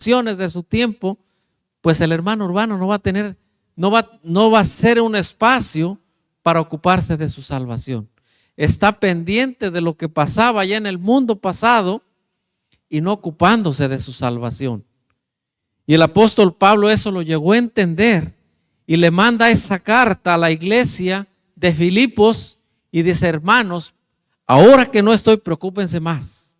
de su tiempo, pues el hermano Urbano no va a ser un espacio para ocuparse de su salvación. Está pendiente de lo que pasaba allá en el mundo pasado y no ocupándose de su salvación. Y el apóstol Pablo eso lo llegó a entender y le manda esa carta a la iglesia de Filipos y dice: hermanos, ahora que no estoy, preocúpense más.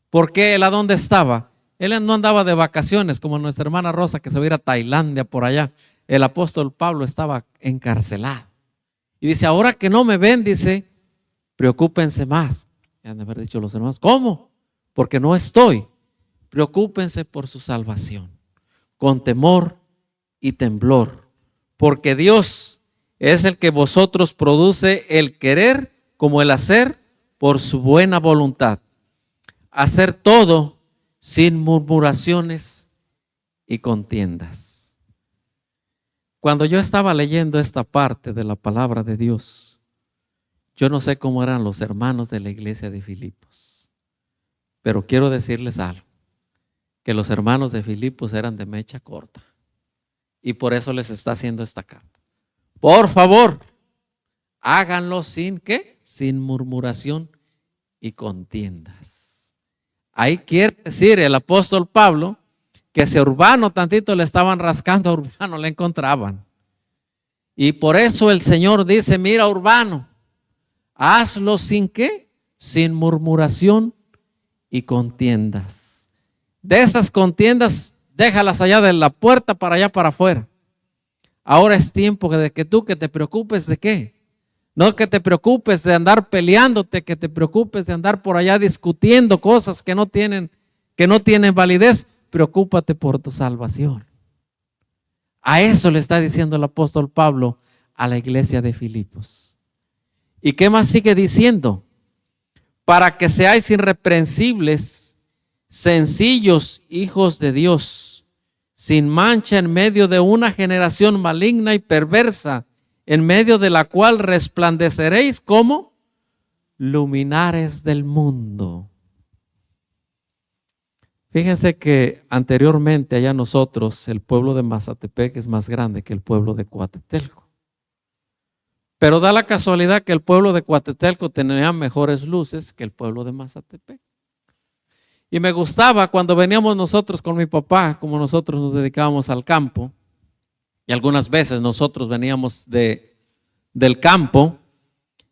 Porque él, ¿a dónde estaba? Él no andaba de vacaciones como nuestra hermana Rosa, que se va a ir a Tailandia por allá. El apóstol Pablo estaba encarcelado. Y dice: ahora que no me ven, dice, preocúpense más. Y han de haber dicho los hermanos: ¿cómo? Porque no estoy. Preocúpense por su salvación, con temor y temblor, porque Dios es el que vosotros produce el querer como el hacer por su buena voluntad. Hacer todo sin murmuraciones y contiendas. Cuando yo estaba leyendo esta parte de la palabra de Dios, yo no sé cómo eran los hermanos de la iglesia de Filipos, pero quiero decirles algo, que los hermanos de Filipos eran de mecha corta y por eso les está haciendo esta carta. Por favor, háganlo sin ¿qué? Sin murmuración y contiendas. Ahí quiere decir el apóstol Pablo que si a Urbano tantito le estaban rascando, a Urbano le encontraban. Y por eso el Señor dice: mira, Urbano, hazlo sin ¿qué? Sin murmuración y contiendas. De esas contiendas, déjalas allá de la puerta para allá para afuera. Ahora es tiempo de que tú que te preocupes de qué. No que te preocupes de andar peleándote, que te preocupes de andar por allá discutiendo cosas que no tienen validez. Preocúpate por tu salvación. A eso le está diciendo el apóstol Pablo a la iglesia de Filipos. ¿Y qué más sigue diciendo? Para que seáis irreprensibles, sencillos hijos de Dios, sin mancha en medio de una generación maligna y perversa, en medio de la cual resplandeceréis como luminares del mundo. Fíjense que anteriormente allá nosotros, el pueblo de Mazatepec es más grande que el pueblo de Coatetelco. Pero da la casualidad que el pueblo de Coatetelco tenía mejores luces que el pueblo de Mazatepec. Y me gustaba cuando veníamos nosotros con mi papá, como nosotros nos dedicábamos al campo, y algunas veces nosotros veníamos del campo,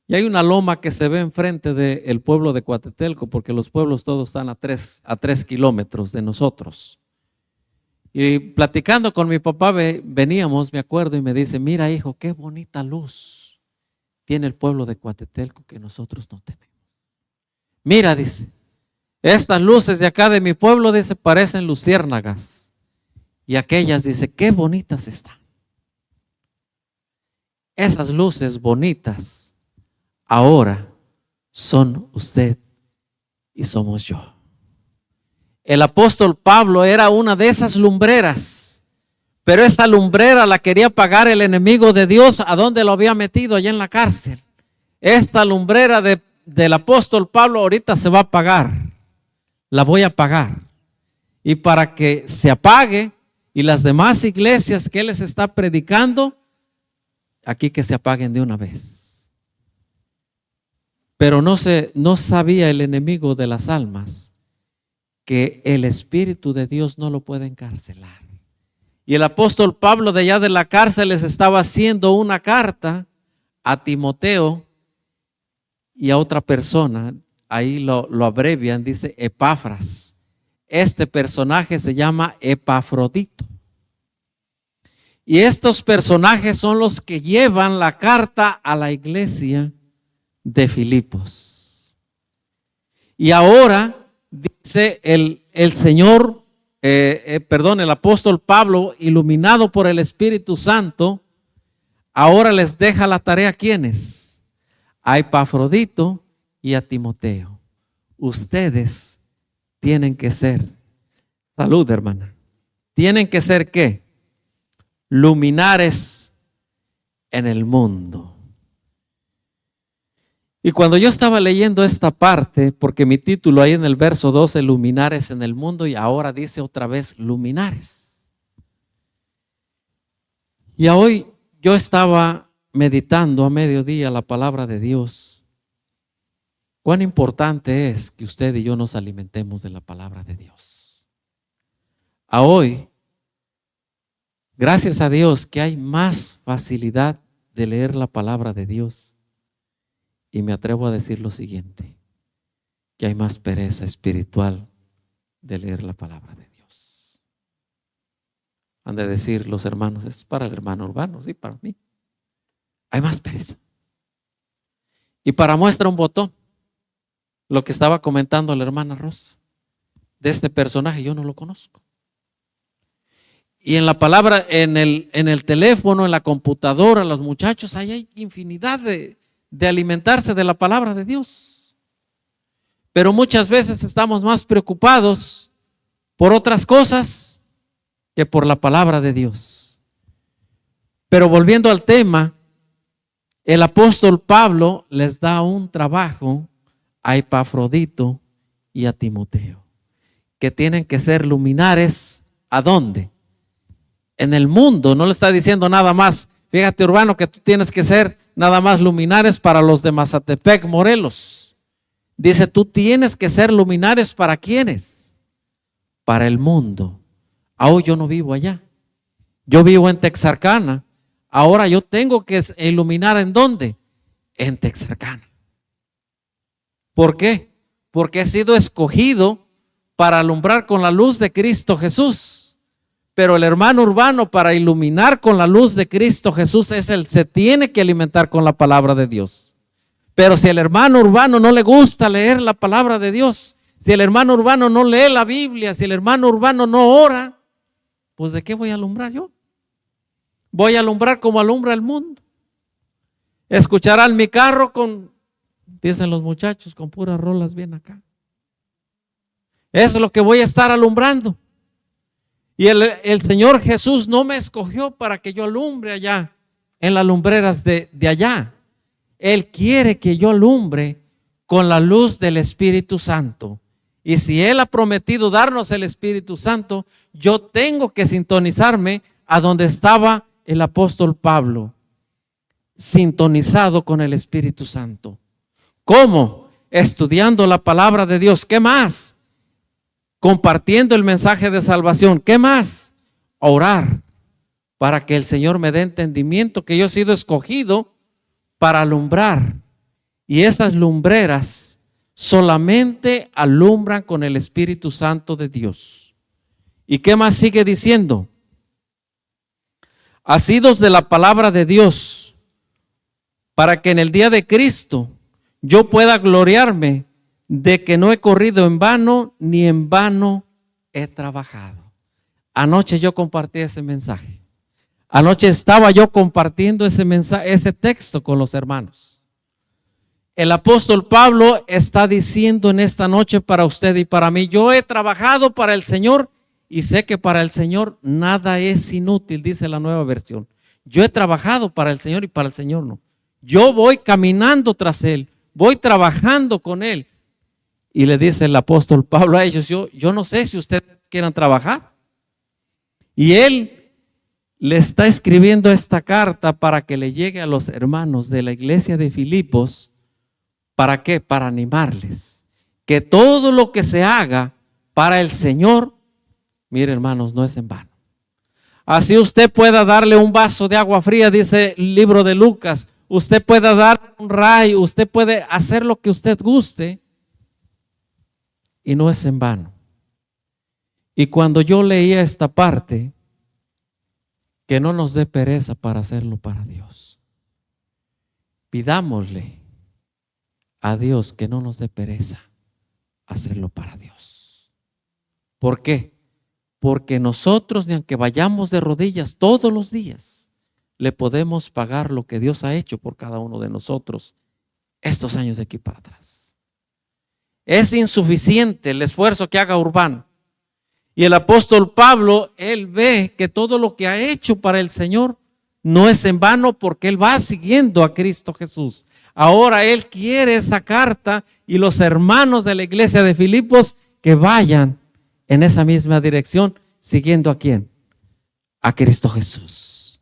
y hay una loma que se ve enfrente del pueblo de Coatetelco, porque los pueblos todos están a 3 kilómetros de nosotros. Y platicando con mi papá veníamos, me acuerdo, y me dice: mira, hijo, qué bonita luz tiene el pueblo de Coatetelco que nosotros no tenemos. Mira, dice, estas luces de acá de mi pueblo, dice, parecen luciérnagas. Y aquellas, dice, qué bonitas están. Esas luces bonitas ahora son usted y somos yo. El apóstol Pablo era una de esas lumbreras, pero esa lumbrera la quería apagar el enemigo de Dios. ¿A dónde lo había metido? Allá en la cárcel. Esta lumbrera del apóstol Pablo ahorita se va a apagar. La voy a apagar. Y para que se apague y las demás iglesias que él les está predicando, aquí que se apaguen de una vez. Pero no sabía el enemigo de las almas que el Espíritu de Dios no lo puede encarcelar. Y el apóstol Pablo de allá de la cárcel les estaba haciendo una carta a Timoteo y a otra persona. Ahí lo abrevian, dice Epafras. Este personaje se llama Epafrodito. Y estos personajes son los que llevan la carta a la iglesia de Filipos. Y ahora dice el Señor, el apóstol Pablo, iluminado por el Espíritu Santo, ahora les deja la tarea ¿a quiénes? A Epafrodito y a Timoteo. Ustedes tienen que ser, salud hermana, tienen que ser ¿qué? Luminares en el mundo. Y cuando yo estaba leyendo esta parte, porque mi título ahí en el verso 12, luminares en el mundo, y ahora dice otra vez luminares. Y hoy yo estaba meditando a mediodía la palabra de Dios. Cuán importante es que usted y yo nos alimentemos de la palabra de Dios. A hoy, gracias a Dios que hay más facilidad de leer la palabra de Dios. Y me atrevo a decir lo siguiente, que hay más pereza espiritual de leer la palabra de Dios. Han de decir los hermanos, es para el hermano Urbano, sí, para mí. Hay más pereza. Y para muestra un botón, lo que estaba comentando la hermana Rosa, de este personaje yo no lo conozco. Y en la palabra, en el teléfono, en la computadora, los muchachos, ahí hay infinidad de alimentarse de la palabra de Dios. Pero muchas veces estamos más preocupados por otras cosas que por la palabra de Dios. Pero volviendo al tema, el apóstol Pablo les da un trabajo a Epafrodito y a Timoteo, que tienen que ser luminares. ¿A dónde? En el mundo. No le está diciendo nada más, fíjate Urbano, que tú tienes que ser nada más luminares para los de Mazatepec, Morelos. Dice, tú tienes que ser luminares ¿para quiénes? Para el mundo. Ahora yo no vivo allá. Yo vivo en Texarkana. Ahora yo tengo que iluminar ¿en dónde? En Texarkana. ¿Por qué? Porque he sido escogido para alumbrar con la luz de Cristo Jesús. Pero el hermano Urbano, para iluminar con la luz de Cristo Jesús, se tiene que alimentar con la palabra de Dios. Pero si el hermano Urbano no le gusta leer la palabra de Dios, si el hermano Urbano no lee la Biblia, si el hermano Urbano no ora, pues ¿de qué voy a alumbrar yo? Voy a alumbrar como alumbra el mundo. Escucharán mi carro dicen los muchachos, con puras rolas bien acá. Eso es lo que voy a estar alumbrando. Y el Señor Jesús no me escogió para que yo alumbre allá en las lumbreras de allá. Él quiere que yo alumbre con la luz del Espíritu Santo. Y si Él ha prometido darnos el Espíritu Santo, yo tengo que sintonizarme a donde estaba el apóstol Pablo, sintonizado con el Espíritu Santo. ¿Cómo? Estudiando la palabra de Dios. ¿Qué más? Compartiendo el mensaje de salvación. ¿Qué más? Orar para que el Señor me dé entendimiento, que yo he sido escogido para alumbrar. Y esas lumbreras solamente alumbran con el Espíritu Santo de Dios. ¿Y qué más sigue diciendo? Asidos de la palabra de Dios, para que en el día de Cristo yo pueda gloriarme de que no he corrido en vano, ni en vano he trabajado. Anoche yo compartí ese mensaje. Anoche estaba yo compartiendo ese mensaje, ese texto con los hermanos. El apóstol Pablo está diciendo en esta noche para usted y para mí, yo he trabajado para el Señor y sé que para el Señor nada es inútil, dice la Nueva Versión. Yo he trabajado para el Señor y para el Señor no. Yo voy caminando tras Él, voy trabajando con Él. Y le dice el apóstol Pablo a ellos, yo no sé si ustedes quieran trabajar. Y él le está escribiendo esta carta para que le llegue a los hermanos de la iglesia de Filipos. ¿Para qué? Para animarles. Que todo lo que se haga para el Señor, mire hermanos, no es en vano. Así usted pueda darle un vaso de agua fría, dice el libro de Lucas. Usted puede dar un ray, usted puede hacer lo que usted guste. Y no es en vano. Y cuando yo leía esta parte, que no nos dé pereza para hacerlo para Dios. Pidámosle a Dios que no nos dé pereza hacerlo para Dios. ¿Por qué? Porque nosotros, ni aunque vayamos de rodillas todos los días, le podemos pagar lo que Dios ha hecho por cada uno de nosotros estos años de aquí para atrás. Es insuficiente el esfuerzo que haga Urbano. Y el apóstol Pablo, él ve que todo lo que ha hecho para el Señor no es en vano, porque él va siguiendo a Cristo Jesús. Ahora él quiere esa carta y los hermanos de la iglesia de Filipos que vayan en esa misma dirección, siguiendo ¿a quién? A Cristo Jesús.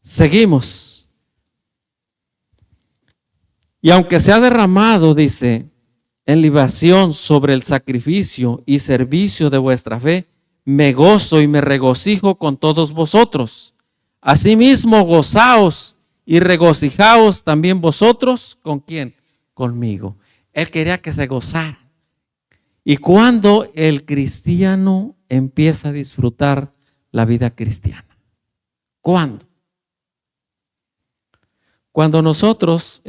Seguimos. Y aunque se ha derramado, dice, en libación sobre el sacrificio y servicio de vuestra fe, me gozo y me regocijo con todos vosotros. Asimismo, gozaos y regocijaos también vosotros. ¿Con quién? Conmigo. Él quería que se gozaran. Y cuando el cristiano empieza a disfrutar la vida cristiana, ¿cuándo? Cuando nosotros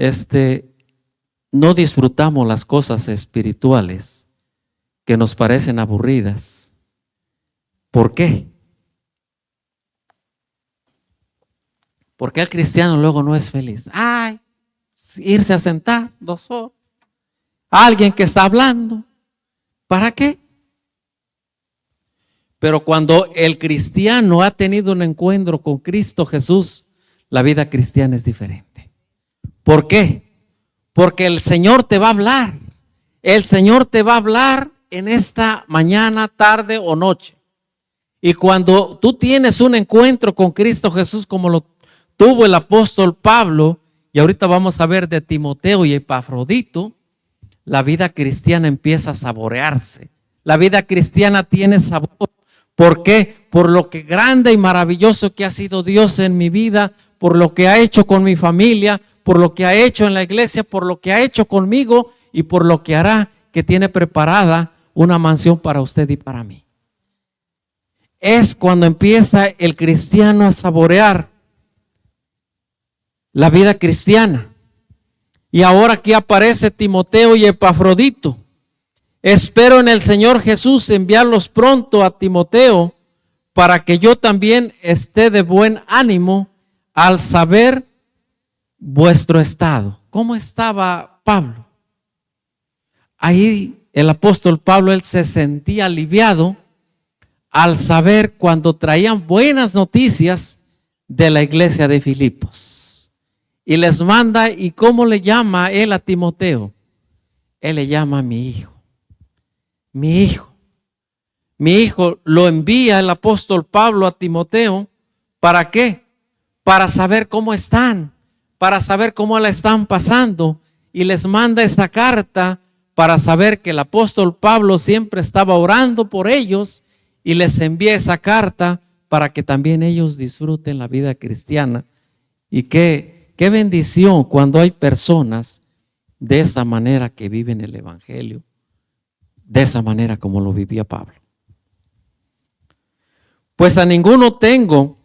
no disfrutamos las cosas espirituales que nos parecen aburridas. ¿Por qué? Porque el cristiano luego no es feliz. Ay, irse a sentar 2 horas. Alguien que está hablando. ¿Para qué? Pero cuando el cristiano ha tenido un encuentro con Cristo Jesús, la vida cristiana es diferente. ¿Por qué? Porque el Señor te va a hablar. El Señor te va a hablar en esta mañana, tarde o noche. Y cuando tú tienes un encuentro con Cristo Jesús como lo tuvo el apóstol Pablo, y ahorita vamos a ver de Timoteo y Epafrodito, la vida cristiana empieza a saborearse. La vida cristiana tiene sabor. ¿Por qué? Por lo que grande y maravilloso que ha sido Dios en mi vida, por lo que ha hecho con mi familia, por lo que ha hecho en la iglesia, por lo que ha hecho conmigo y por lo que hará, que tiene preparada una mansión para usted y para mí. Es cuando empieza el cristiano a saborear la vida cristiana. Y ahora aquí aparece Timoteo y Epafrodito. Espero en el Señor Jesús enviarlos pronto a Timoteo para que yo también esté de buen ánimo al saber vuestro estado. ¿Cómo estaba Pablo? Ahí el apóstol Pablo, él se sentía aliviado al saber cuando traían buenas noticias de la iglesia de Filipos. Y les manda, ¿y cómo le llama él a Timoteo? Él le llama mi hijo. Mi hijo. Mi hijo lo envía el apóstol Pablo a Timoteo. ¿Para qué? Para saber cómo están, para saber cómo la están pasando. Y les manda esa carta para saber que el apóstol Pablo siempre estaba orando por ellos y les envía esa carta para que también ellos disfruten la vida cristiana. Y qué bendición cuando hay personas de esa manera que viven el evangelio, de esa manera como lo vivía Pablo. Pues a ninguno tengo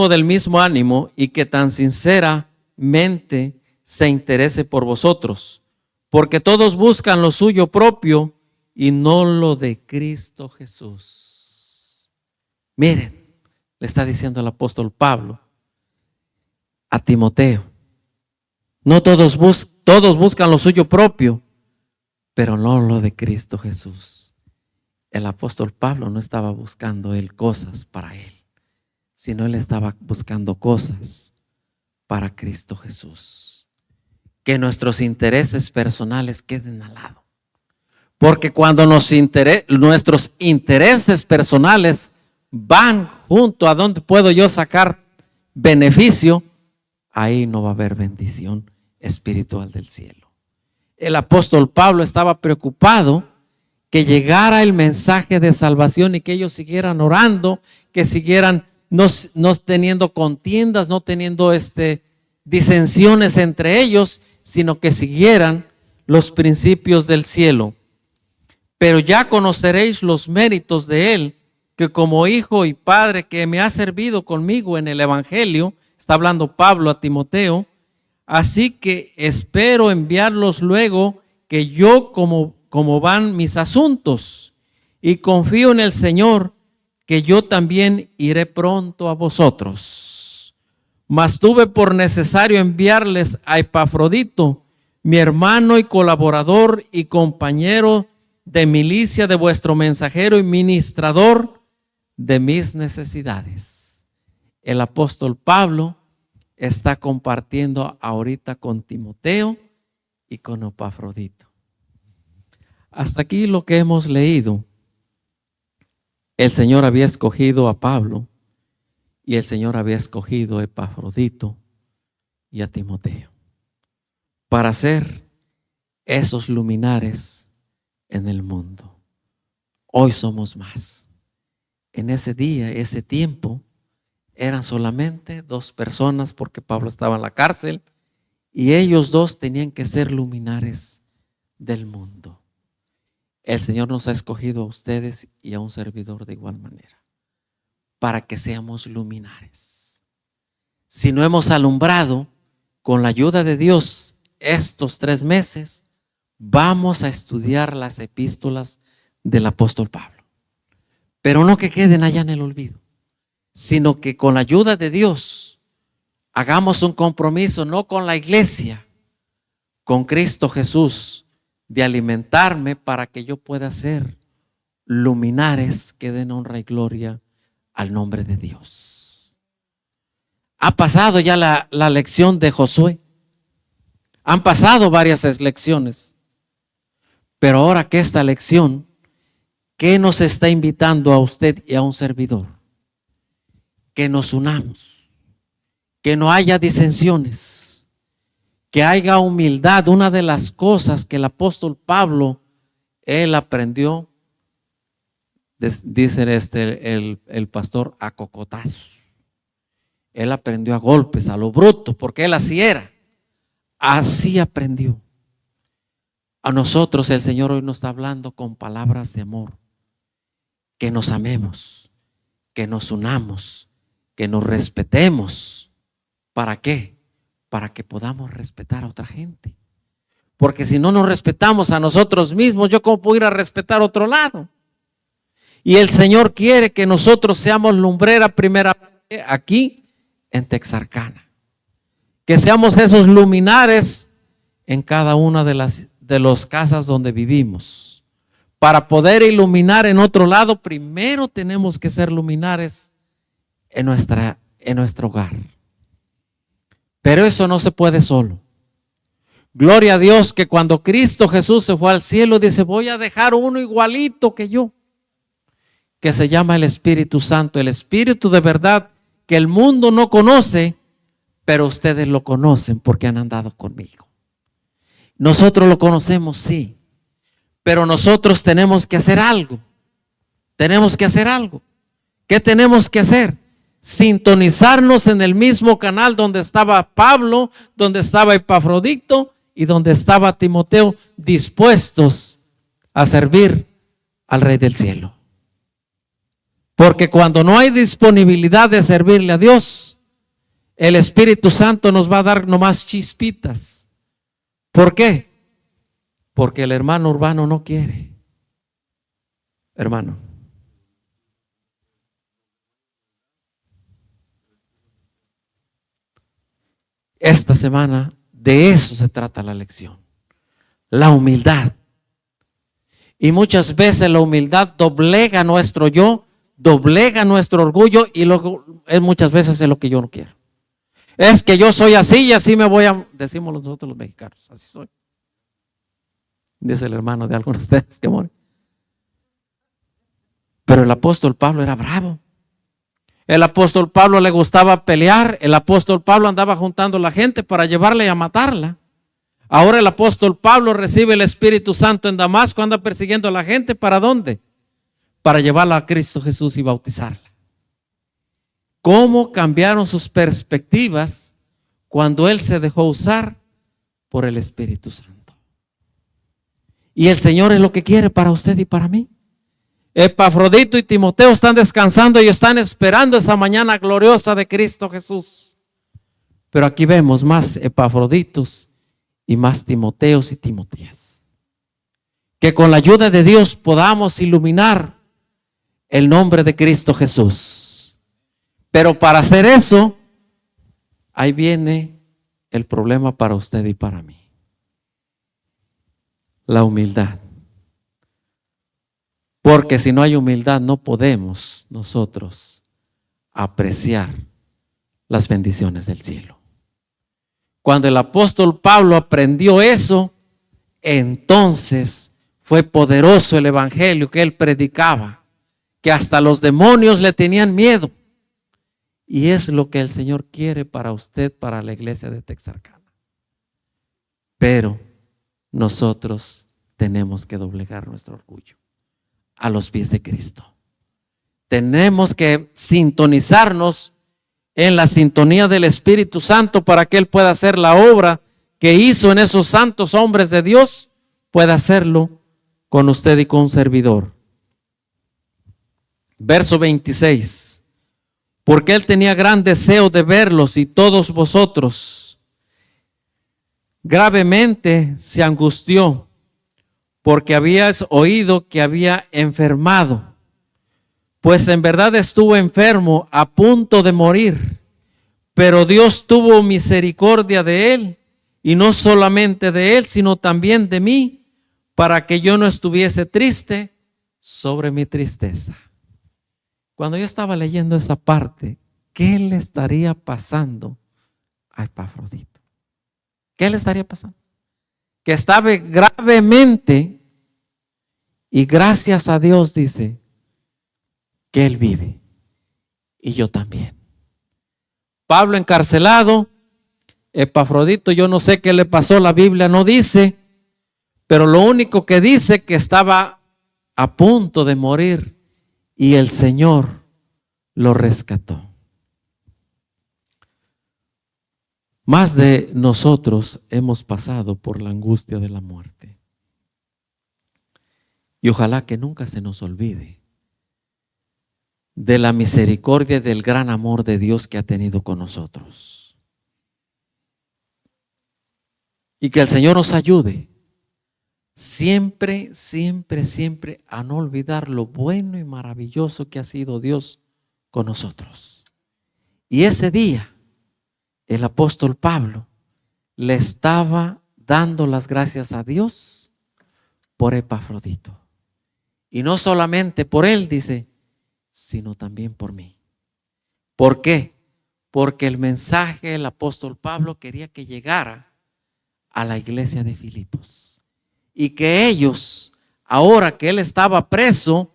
del mismo ánimo y que tan sinceramente se interese por vosotros, porque todos buscan lo suyo propio y no lo de Cristo Jesús. Miren, le está diciendo el apóstol Pablo a Timoteo, no todos buscan lo suyo propio, pero no lo de Cristo Jesús. El apóstol Pablo no estaba buscando él cosas para él, sino él estaba buscando cosas para Cristo Jesús. Que nuestros intereses personales queden al lado. Porque cuando nuestros intereses personales van junto a donde puedo yo sacar beneficio, ahí no va a haber bendición espiritual del cielo. El apóstol Pablo estaba preocupado que llegara el mensaje de salvación y que ellos siguieran orando, que siguieran no teniendo contiendas, no teniendo disensiones entre ellos, sino que siguieran los principios del cielo. Pero ya conoceréis los méritos de él, que como hijo y padre que me ha servido conmigo en el evangelio, está hablando Pablo a Timoteo, así que espero enviarlos luego, que yo como van mis asuntos, y confío en el Señor que yo también iré pronto a vosotros. Mas tuve por necesario enviarles a Epafrodito, mi hermano y colaborador y compañero de milicia de vuestro mensajero y ministrador de mis necesidades. El apóstol Pablo está compartiendo ahorita con Timoteo y con Epafrodito. Hasta aquí lo que hemos leído. El Señor había escogido a Pablo y el Señor había escogido a Epafrodito y a Timoteo para ser esos luminares en el mundo. Hoy somos más. En ese día, ese tiempo, eran solamente 2 personas porque Pablo estaba en la cárcel y ellos 2 tenían que ser luminares del mundo. El Señor nos ha escogido a ustedes y a un servidor de igual manera para que seamos luminares. Si no hemos alumbrado con la ayuda de Dios estos 3 meses, vamos a estudiar las epístolas del apóstol Pablo. Pero no que queden allá en el olvido, sino que con la ayuda de Dios hagamos un compromiso, no con la iglesia, con Cristo Jesús, de alimentarme para que yo pueda ser luminares que den honra y gloria al nombre de Dios. Ha pasado ya la lección de Josué. Han pasado varias lecciones. Pero ahora que esta lección, ¿qué nos está invitando a usted y a un servidor? Que nos unamos, que no haya disensiones, que haya humildad. Una de las cosas que el apóstol Pablo, él aprendió, dice el pastor, a cocotazos. Él aprendió a golpes, a lo bruto, porque él así era. Así aprendió. A nosotros el Señor hoy nos está hablando con palabras de amor. Que nos amemos, que nos unamos, que nos respetemos. ¿Para qué? Para que podamos respetar a otra gente. Porque si no nos respetamos a nosotros mismos, ¿yo cómo puedo ir a respetar a otro lado? Y el Señor quiere que nosotros seamos lumbrera primeramente aquí en Texarkana. Que seamos esos luminares en cada una de las casas donde vivimos. Para poder iluminar en otro lado, primero tenemos que ser luminares en nuestro hogar. Pero eso no se puede solo. Gloria a Dios que cuando Cristo Jesús se fue al cielo, dice, voy a dejar uno igualito que yo, que se llama el Espíritu Santo, el Espíritu de verdad que el mundo no conoce, pero ustedes lo conocen porque han andado conmigo. Nosotros lo conocemos, sí, pero nosotros tenemos que hacer algo. Tenemos que hacer algo. ¿Qué tenemos que hacer? Sintonizarnos en el mismo canal donde estaba Pablo, donde estaba Epafrodito y donde estaba Timoteo, dispuestos a servir al Rey del Cielo. Porque cuando no hay disponibilidad de servirle a Dios, el Espíritu Santo nos va a dar nomás chispitas. ¿Por qué? Porque el hermano Urbano no quiere. Hermano. Esta semana de eso se trata la lección. La humildad. Y muchas veces la humildad doblega nuestro yo, doblega nuestro orgullo y muchas veces es lo que yo no quiero. Es que yo soy así y así me voy a, decimos nosotros los mexicanos, así soy. Dice el hermano de algunos de ustedes que muere. Pero el apóstol Pablo era bravo. El apóstol Pablo le gustaba pelear. El apóstol Pablo andaba juntando a la gente para llevarla y a matarla. Ahora el apóstol Pablo recibe el Espíritu Santo en Damasco, anda persiguiendo a la gente. ¿Para dónde? Para llevarla a Cristo Jesús y bautizarla. ¿Cómo cambiaron sus perspectivas cuando él se dejó usar por el Espíritu Santo? Y el Señor es lo que quiere para usted y para mí. Epafrodito y Timoteo están descansando y están esperando esa mañana gloriosa de Cristo Jesús. Pero aquí vemos más Epafroditos y más Timoteos y Timoteas. Que con la ayuda de Dios podamos iluminar el nombre de Cristo Jesús. Pero para hacer eso, ahí viene el problema para usted y para mí. La humildad. Porque si no hay humildad no podemos nosotros apreciar las bendiciones del cielo. Cuando el apóstol Pablo aprendió eso, entonces fue poderoso el evangelio que él predicaba, que hasta los demonios le tenían miedo. Y es lo que el Señor quiere para usted, para la iglesia de Texarkana. Pero nosotros tenemos que doblegar nuestro orgullo a los pies de Cristo. Tenemos que sintonizarnos en la sintonía del Espíritu Santo para que Él pueda hacer la obra que hizo en esos santos hombres de Dios, pueda hacerlo con usted y con un servidor. Verso 26. Porque Él tenía gran deseo de verlos y todos vosotros gravemente se angustió porque habías oído que había enfermado, pues en verdad estuvo enfermo a punto de morir, pero Dios tuvo misericordia de él, y no solamente de él, sino también de mí, para que yo no estuviese triste sobre mi tristeza. Cuando yo estaba leyendo esa parte, ¿qué le estaría pasando a Epafrodito? ¿Qué le estaría pasando? Que estaba gravemente, y gracias a Dios dice que él vive y yo también. Pablo encarcelado, Epafrodito, yo no sé qué le pasó, la Biblia no dice, pero lo único que dice que estaba a punto de morir y el Señor lo rescató. Más de nosotros hemos pasado por la angustia de la muerte. Y ojalá que nunca se nos olvide de la misericordia y del gran amor de Dios que ha tenido con nosotros. Y que el Señor nos ayude siempre, siempre, siempre a no olvidar lo bueno y maravilloso que ha sido Dios con nosotros. Y ese día el apóstol Pablo le estaba dando las gracias a Dios por Epafrodito. Y no solamente por él, dice, sino también por mí. ¿Por qué? Porque el mensaje del apóstol Pablo quería que llegara a la iglesia de Filipos. Y que ellos, ahora que él estaba preso,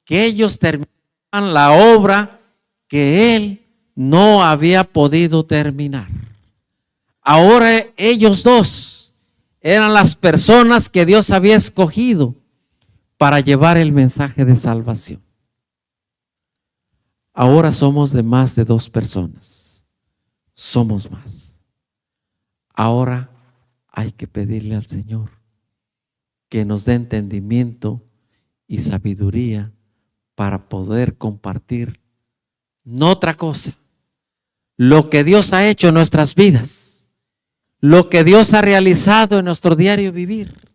que ellos terminaran la obra que él no había podido terminar. Ahora ellos dos eran las personas que Dios había escogido para llevar el mensaje de salvación. Ahora somos de más de 2 personas. Somos más. Ahora hay que pedirle al Señor que nos dé entendimiento y sabiduría para poder compartir no otra cosa, lo que Dios ha hecho en nuestras vidas, lo que Dios ha realizado en nuestro diario vivir,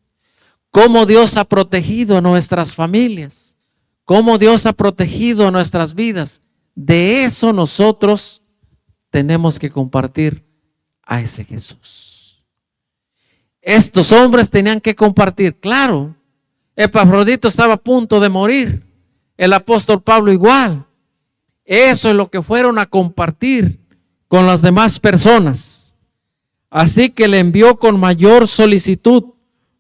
cómo Dios ha protegido a nuestras familias, cómo Dios ha protegido a nuestras vidas. De eso nosotros tenemos que compartir a ese Jesús. Estos hombres tenían que compartir, claro, Epafrodito estaba a punto de morir, el apóstol Pablo igual. Eso es lo que fueron a compartir con las demás personas. Así que le envió con mayor solicitud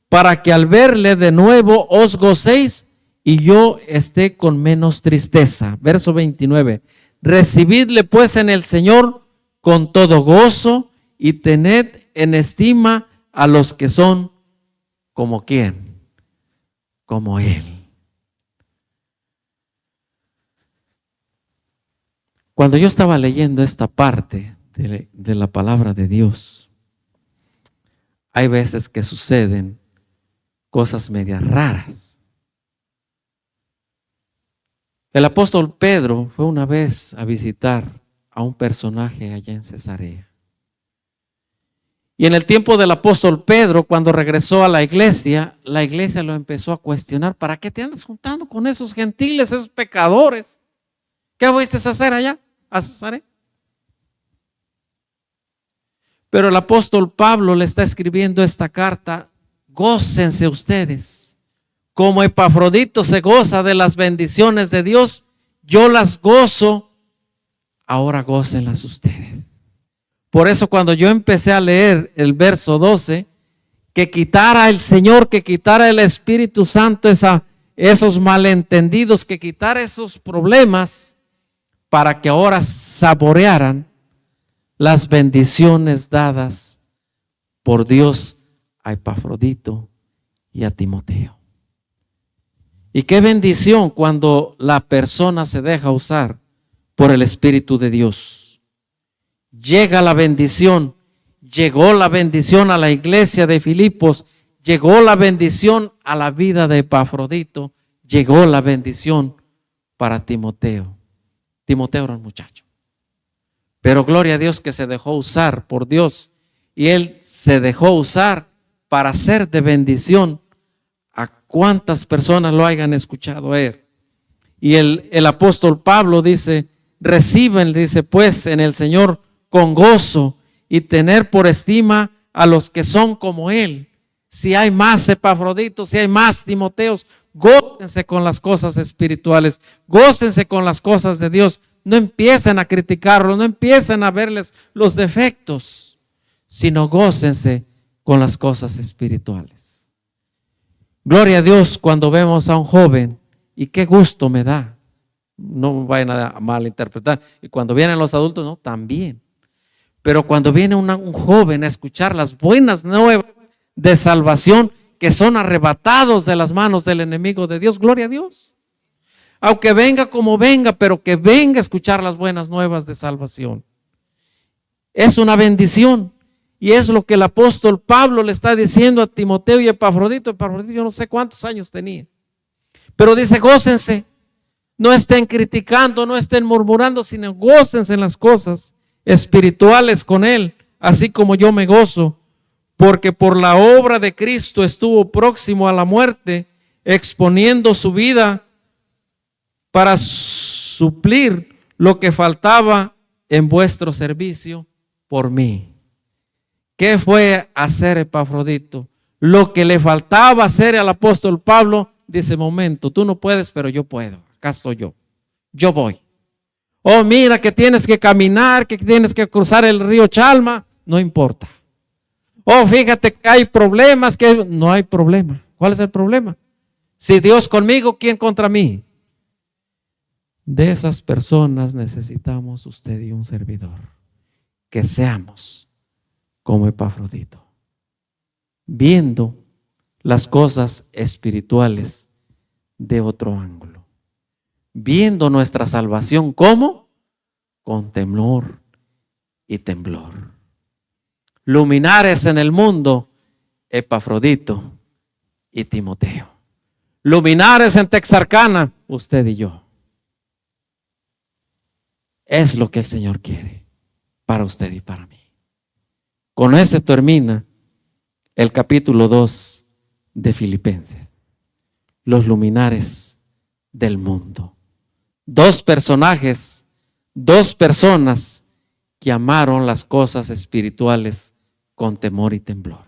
para que al verle de nuevo os gocéis y yo esté con menos tristeza. Verso 29. Recibidle pues en el Señor con todo gozo y tened en estima a los que son como ¿quién? Como Él. Cuando yo estaba leyendo esta parte de la palabra de Dios, hay veces que suceden cosas medias raras. El apóstol Pedro fue una vez a visitar a un personaje allá en Cesarea. Y en el tiempo del apóstol Pedro, cuando regresó a la iglesia lo empezó a cuestionar. ¿Para qué te andas juntando con esos gentiles, esos pecadores? ¿Qué fuiste a hacer allá? A Cesarea. Pero el apóstol Pablo le está escribiendo esta carta. Gócense ustedes. Como Epafrodito se goza de las bendiciones de Dios, yo las gozo. Ahora gócenlas ustedes. Por eso cuando yo empecé a leer el verso 12, que quitara el Señor, que quitara el Espíritu Santo esos malentendidos, que quitara esos problemas, para que ahora saborearan las bendiciones dadas por Dios a Epafrodito y a Timoteo. Y qué bendición cuando la persona se deja usar por el Espíritu de Dios. Llega la bendición, llegó la bendición a la iglesia de Filipos, llegó la bendición a la vida de Epafrodito, llegó la bendición para Timoteo. Timoteo era un muchacho, pero gloria a Dios que se dejó usar por Dios, y él se dejó usar para ser de bendición a cuantas personas lo hayan escuchado a él. Y el apóstol Pablo dice, reciben, dice, pues en el Señor con gozo, y tener por estima a los que son como él. Si hay más Epafroditos, si hay más Timoteos, gócense con las cosas espirituales, gócense con las cosas de Dios. No empiecen a criticarlos, no empiecen a verles los defectos, sino gócense con las cosas espirituales. Gloria a Dios cuando vemos a un joven, y qué gusto me da. No vayan a malinterpretar. Y cuando vienen los adultos, no, también. Pero cuando viene un joven a escuchar las buenas nuevas de salvación, que son arrebatados de las manos del enemigo de Dios, gloria a Dios. Aunque venga como venga, pero que venga a escuchar las buenas nuevas de salvación. Es una bendición. Y es lo que el apóstol Pablo le está diciendo a Timoteo y Epafrodito. Epafrodito yo no sé cuántos años tenía. Pero dice, gócense. No estén criticando, no estén murmurando, sino gócense en las cosas espirituales con él, así como yo me gozo. Porque por la obra de Cristo estuvo próximo a la muerte, exponiendo su vida para suplir lo que faltaba en vuestro servicio por mí. ¿Qué fue hacer Epafrodito? Lo que le faltaba hacer al apóstol Pablo, dice, momento, tú no puedes, pero yo puedo. Acá estoy yo voy. Oh, mira que tienes que caminar, que tienes que cruzar el río Chalma, no importa. Oh, fíjate que hay problemas, que no hay problema. ¿Cuál es el problema? Si Dios conmigo, ¿quién contra mí? De esas personas necesitamos usted y un servidor, que seamos como Epafrodito, viendo las cosas espirituales de otro ángulo, viendo nuestra salvación como con temor y temblor. Luminares en el mundo, Epafrodito y Timoteo. Luminares en Texarkana, usted y yo. Es lo que el Señor quiere para usted y para mí. Con ese termina el capítulo 2 de Filipenses. Los luminares del mundo. Dos personajes, dos personas que amaron las cosas espirituales con temor y temblor.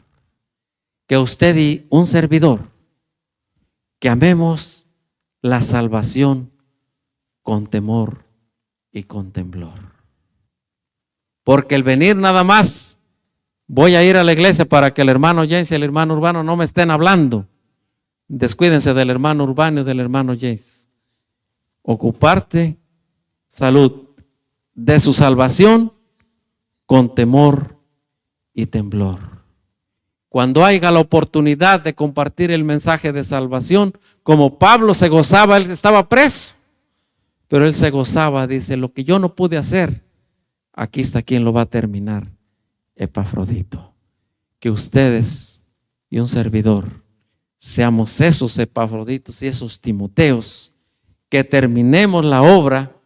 Que usted y un servidor, que amemos la salvación con temor y con temblor. Porque el venir nada más, voy a ir a la iglesia para que el hermano James y el hermano Urbano no me estén hablando. Descuídense del hermano Urbano y del hermano James. Ocuparte, salud, de su salvación con temor y temblor. Cuando haya la oportunidad de compartir el mensaje de salvación, como Pablo se gozaba, él estaba preso, pero él se gozaba, dice, lo que yo no pude hacer, aquí está quien lo va a terminar, Epafrodito. Que ustedes y un servidor seamos esos Epafroditos y esos Timoteos, que terminemos la obra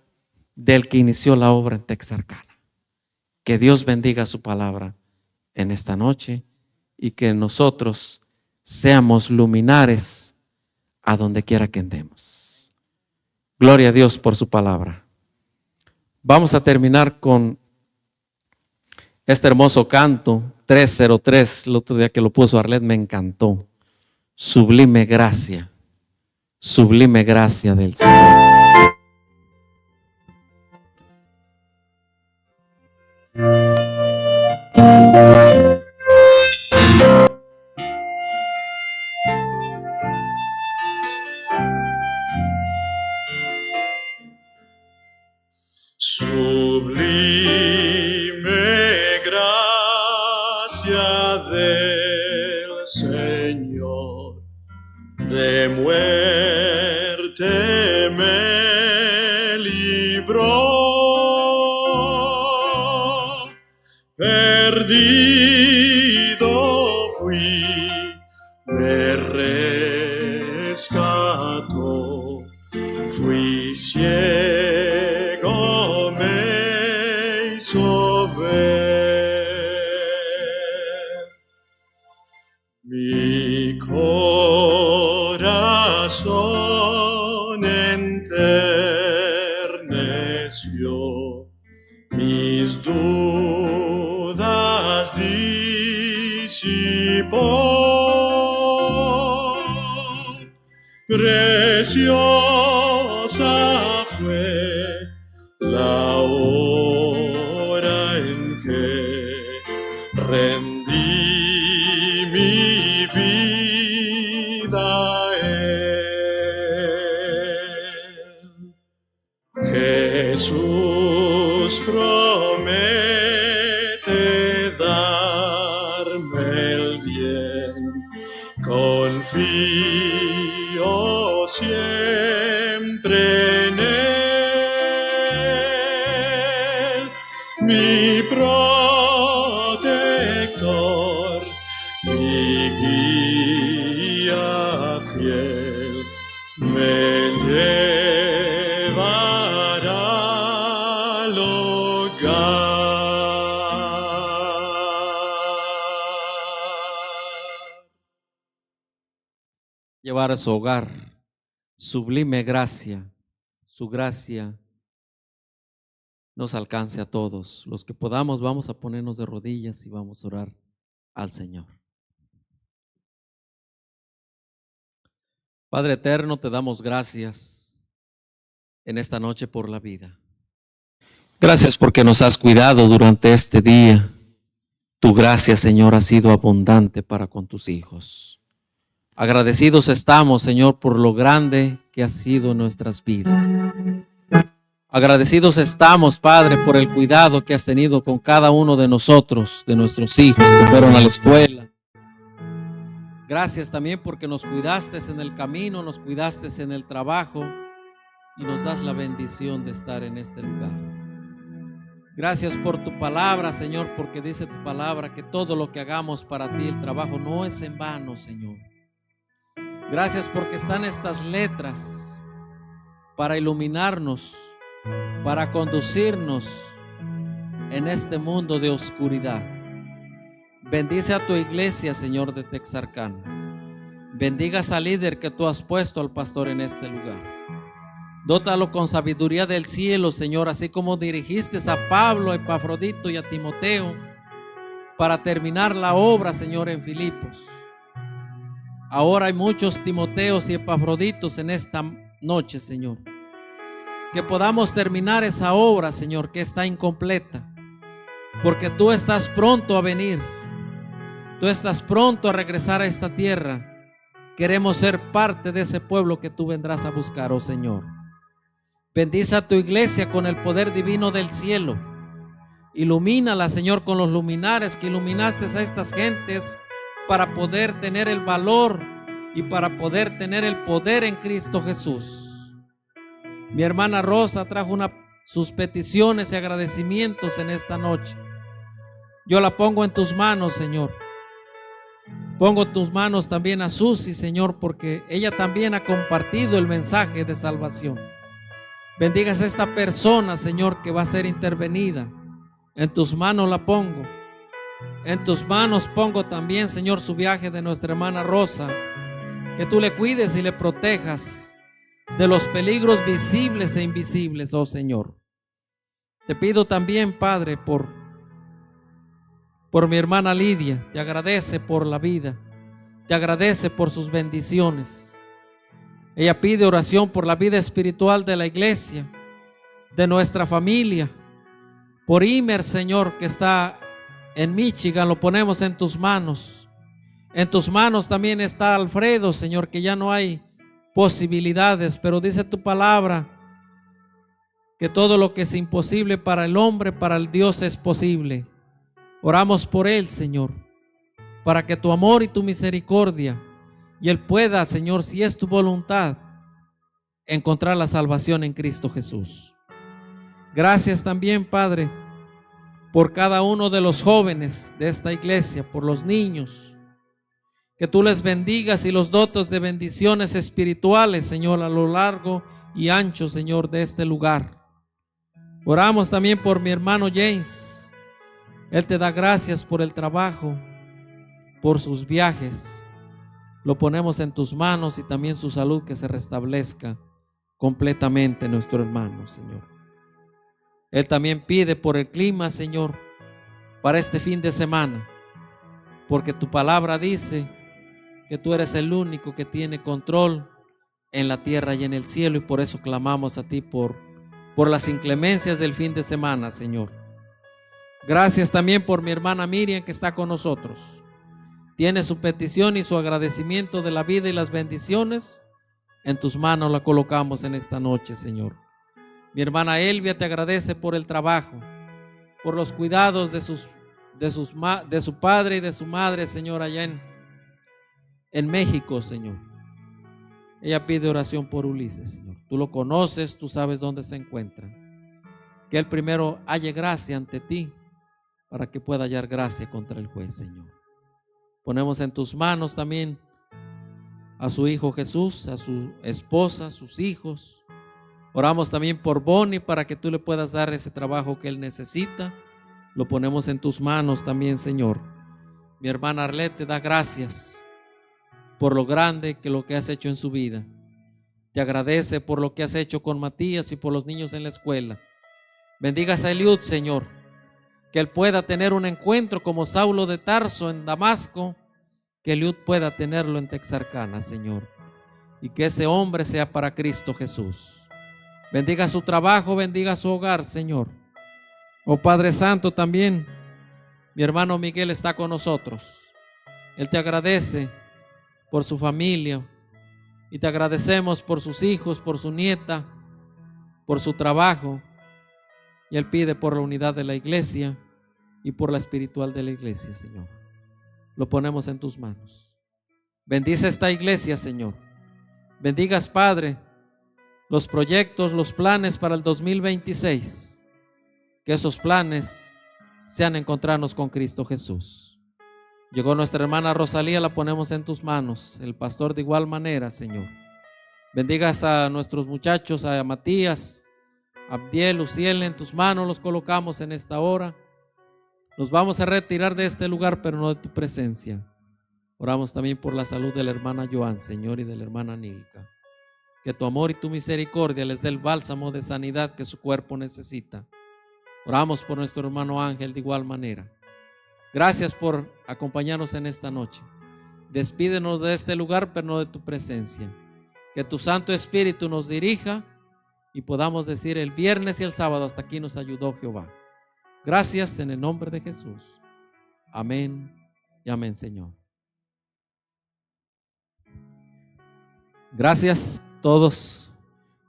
del que inició la obra en Texarkana. Que Dios bendiga su palabra en esta noche y que nosotros seamos luminares a donde quiera que andemos. Gloria a Dios por su palabra. Vamos a terminar con este hermoso canto 303. El otro día que lo puso Arlet me encantó. Sublime gracia del Señor. Sublime gracia del Señor, de muerte me libró. Perdido fui, me rescató, fui ciego, me hizo ver. Mi corazón enterneció, mis dudas disipó. Preciosa fue la hora en que rendí mi vida a Él. Jesús promete darme el bien, confío siempre en Él, mi protector, mi guía fiel, me llevará al hogar. Llevar a su hogar sublime gracia, su gracia nos alcance a todos. Los que podamos, vamos a ponernos de rodillas y vamos a orar al Señor. Padre eterno, te damos gracias en esta noche por la vida. Gracias porque nos has cuidado durante este día. Tu gracia, Señor, ha sido abundante para con tus hijos. Agradecidos estamos, Señor, por lo grande que ha sido en nuestras vidas. Agradecidos estamos, Padre, por el cuidado que has tenido con cada uno de nosotros, de nuestros hijos que fueron a la escuela. Gracias también porque nos cuidaste en el camino, nos cuidaste en el trabajo y nos das la bendición de estar en este lugar. Gracias por tu palabra, Señor, porque dice tu palabra que todo lo que hagamos para ti, el trabajo no es en vano, Señor. Gracias porque están estas letras para iluminarnos, para conducirnos en este mundo de oscuridad. Bendice a tu iglesia, Señor, de Texarkana. Bendiga al líder que tú has puesto al pastor en este lugar. Dótalo con sabiduría del cielo, Señor, así como dirigiste a Pablo, a Epafrodito y a Timoteo para terminar la obra, Señor, en Filipos. Ahora hay muchos Timoteos y Epafroditos en esta noche, Señor. Que podamos terminar esa obra, Señor, que está incompleta. Porque tú estás pronto a venir. Tú estás pronto a regresar a esta tierra. Queremos ser parte de ese pueblo que tú vendrás a buscar, oh Señor. Bendice a tu iglesia con el poder divino del cielo. Ilumínala, Señor, con los luminares que iluminaste a estas gentes para poder tener el valor y para poder tener el poder en Cristo Jesús. Mi hermana Rosa trajo sus peticiones y agradecimientos en esta noche. Yo la pongo en tus manos, Señor. Pongo en tus manos también a Susi, Señor, porque ella también ha compartido el mensaje de salvación. Bendigas a esta persona, Señor, que va a ser intervenida. En tus manos la pongo. En tus manos pongo también, Señor, su viaje de nuestra hermana Rosa. Que tú le cuides y le protejas de los peligros visibles e invisibles, oh Señor. Te pido también, Padre, por mi hermana Lidia. Te agradece por la vida. Te agradece por sus bendiciones. Ella pide oración por la vida espiritual de la iglesia, de nuestra familia. Por Imer, Señor, que está en Michigan, lo ponemos en tus manos. En tus manos también está Alfredo, Señor, que ya no hay posibilidades, pero dice tu palabra que todo lo que es imposible para el hombre, para el Dios es posible. Oramos por él, Señor, para que tu amor y tu misericordia, y él pueda, Señor, si es tu voluntad, encontrar la salvación en Cristo Jesús. Gracias también, Padre, por cada uno de los jóvenes de esta iglesia, por los niños, que tú les bendigas y los dotes de bendiciones espirituales, Señor, a lo largo y ancho, Señor, de este lugar. Oramos también por mi hermano James. Él te da gracias por el trabajo, por sus viajes. Lo ponemos en tus manos y también su salud, que se restablezca completamente, nuestro hermano, Señor. Él también pide por el clima, Señor, para este fin de semana, porque tu palabra dice que tú eres el único que tiene control en la tierra y en el cielo, y por eso clamamos a ti por las inclemencias del fin de semana, Señor. Gracias también por mi hermana Miriam, que está con nosotros. Tiene su petición y su agradecimiento de la vida y las bendiciones. En tus manos la colocamos en esta noche, Señor. Mi hermana Elvia te agradece por el trabajo, por los cuidados de su padre y de su madre, Señor, allá en México, Señor. Ella pide oración por Ulises, Señor. Tú lo conoces, tú sabes dónde se encuentra. Que él primero halle gracia ante ti, para que pueda hallar gracia contra el juez, Señor. Ponemos en tus manos también a su hijo Jesús, a su esposa, a sus hijos. Oramos también por Bonnie, para que tú le puedas dar ese trabajo que él necesita. Lo ponemos en tus manos también, Señor. Mi hermana Arlette te da gracias por lo grande que lo que has hecho en su vida. Te agradece por lo que has hecho con Matías y por los niños en la escuela. Bendigas a Eliud, Señor, que él pueda tener un encuentro como Saulo de Tarso en Damasco, que Eliud pueda tenerlo en Texarkana, Señor, y que ese hombre sea para Cristo Jesús. Bendiga su trabajo, bendiga su hogar, Señor. Oh Padre Santo, también mi hermano Miguel está con nosotros. Él te agradece por su familia y te agradecemos por sus hijos, por su nieta, por su trabajo. Y él pide por la unidad de la iglesia y por la espiritual de la iglesia, Señor. Lo ponemos en tus manos. Bendice esta iglesia, Señor. Bendigas, Padre, los proyectos, los planes para el 2026. Que esos planes sean encontrarnos con Cristo Jesús. Llegó nuestra hermana Rosalía, la ponemos en tus manos. El pastor de igual manera, Señor. Bendigas a nuestros muchachos, a Matías, Abdiel, Luciel, en tus manos los colocamos en esta hora. Nos vamos a retirar de este lugar, pero no de tu presencia. Oramos también por la salud de la hermana Joan, Señor, y de la hermana Nilka. Que tu amor y tu misericordia les dé el bálsamo de sanidad que su cuerpo necesita. Oramos por nuestro hermano Ángel de igual manera. Gracias por acompañarnos en esta noche. Despídenos de este lugar, pero no de tu presencia. Que tu Santo Espíritu nos dirija y podamos decir el viernes y el sábado: hasta aquí nos ayudó Jehová. Gracias en el nombre de Jesús. Amén y amén, Señor. Gracias a todos.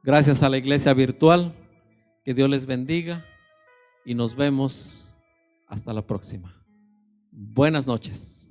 Gracias a la iglesia virtual. Que Dios les bendiga y nos vemos hasta la próxima. Buenas noches.